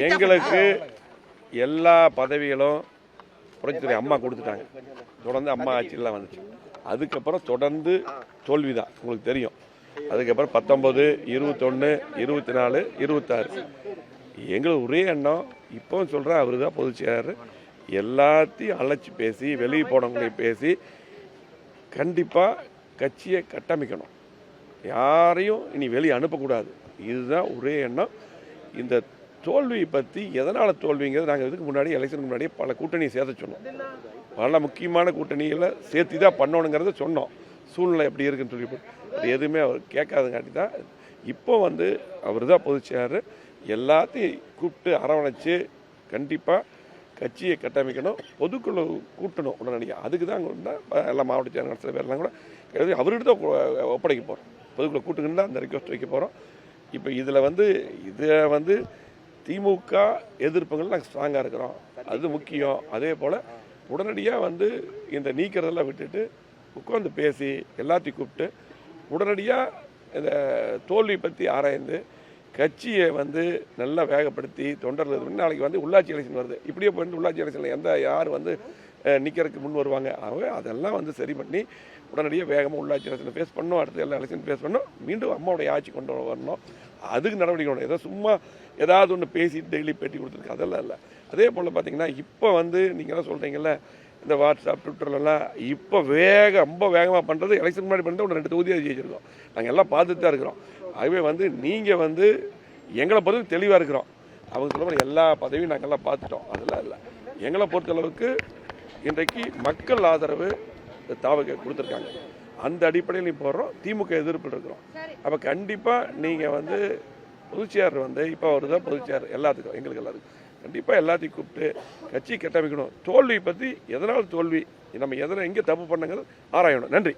எங்களுக்கு எல்லா பதவிகளும் புரட்சித்துறை அம்மா கொடுத்துட்டாங்க. தொடர்ந்து அம்மா ஆட்சியெல்லாம் வந்துச்சு. அதுக்கப்புறம் தொடர்ந்து தோல்வி தான் உங்களுக்கு தெரியும். அதுக்கப்புறம் 19, 21, 24, 26 எங்களுக்கு ஒரே எண்ணம். இப்போவும் சொல்கிறேன், அவர் தான் பொதுச் செயலாளர். எல்லாத்தையும் அழைச்சி பேசி வெளியே போனவங்களையும் பேசி கண்டிப்பாக கட்சியை கட்டமைக்கணும். யாரையும் இனி வெளியே அனுப்பக்கூடாது. இதுதான் ஒரே எண்ணம். இந்த தோல்வியை பற்றி எதனால் தோல்விங்கிறது நாங்கள் இதுக்கு முன்னாடி எலெக்ஷனுக்கு முன்னாடியே பல கூட்டணியை சேர்த்து சொன்னோம். பல முக்கியமான கூட்டணிகளை சேர்த்து தான் பண்ணணுங்கிறத சொன்னோம். சூழ்நிலை எப்படி இருக்குன்னு சொல்லி அது எதுவுமே அவர் கேட்காதங்காட்டி தான் இப்போ அவர் தான் பொதுச் செயலாளர். எல்லாத்தையும் கூப்பிட்டு அரவணைச்சு கண்டிப்பாக கட்சியை கட்டமைக்கணும். பொதுக்குழு கூட்டணும் உடனடியாக. அதுக்கு தான் எல்லா மாவட்ட செயலாளர் சில பேர்லாம் கூட அவர்கிட்ட தான் ஒப்படைக்க போகிறோம். பொதுக்குழு கூட்டுங்கன்னா அந்த ரிக்வஸ்ட் வைக்க போகிறோம். இப்போ இதில் இதை திமுக எதிர்ப்புகள் நாங்கள் ஸ்ட்ராங்காக இருக்கிறோம். அது முக்கியம். அதே போல் உடனடியாக இந்த நீக்கிறதெல்லாம் விட்டுட்டு உட்காந்து பேசி எல்லாத்தையும் கூப்பிட்டு உடனடியாக இந்த தோல்வி பற்றி ஆராய்ந்து கட்சியை நல்லா வேகப்படுத்தி தொண்டர்கள் நாளைக்கு உள்ளாட்சி எலெக்ஷன் வருது. இப்படியே போயிட்டு உள்ளாட்சி எலெக்ஷனில் யார் நிற்கிறதுக்கு முன் வருவாங்க. அவங்க அதெல்லாம் சரி பண்ணி உடனடியாக வேகமாக உள்ளாட்சி எலெக்ஷனை ஃபேஸ் பண்ணணும். அடுத்த எல்லா எலெக்ஷன் ஃபேஸ் பண்ணணும். மீண்டும் அம்மாவுடைய ஆட்சி கொண்டு வரணும். அதுக்கு நடவடிக்கை வேணும். ஏதோ சும்மா ஏதாவது ஒன்று பேசிட்டு டெய்லி பேட்டி கொடுத்துருக்கு அதெல்லாம் இல்லை. அதே போல் பார்த்தீங்கன்னா இப்போ நீங்கள்லாம் சொல்கிறீங்கல்ல இந்த வாட்ஸ்அப் ட்விட்டர்லாம் இப்போ ரொம்ப வேகமாக பண்ணுறது எலெக்ஷன் முன்னாடி பண்ணுறது ஒரு 2 தொகுதியாக ஜெயிச்சிருக்கோம். நாங்கள் எல்லாம் பார்த்துட்டு தான் இருக்கிறோம். ஆகவே நீங்கள் எங்களை பொறுத்து தெளிவாக இருக்கிறோம். அவங்க சொல்ல எல்லா பதவியும் நாங்கள் எல்லாம் பார்த்துட்டோம். அதெல்லாம் இல்லை. எங்களை பொறுத்தளவுக்கு இன்றைக்கு மக்கள் ஆதரவு தாவக கொடுத்துருக்காங்க. அந்த அடிப்படையில் போடுறோம். திமுக எதிர்ப்பு இருக்கிறோம். அப்போ கண்டிப்பாக நீங்கள் பொதுச்செயலாளர் இப்போ அவர் தான் பொதுச்செயலாளர் எல்லாத்துக்கும் எங்களுக்கு எல்லாத்துக்கும் கண்டிப்பாக எல்லாத்தையும் கூப்பிட்டு கட்சி கட்டமைக்கணும். தோல்வி பற்றி எதனால் தோல்வி நம்ம எங்கே தப்பு பண்ணுங்கிறது ஆராயணும். நன்றி.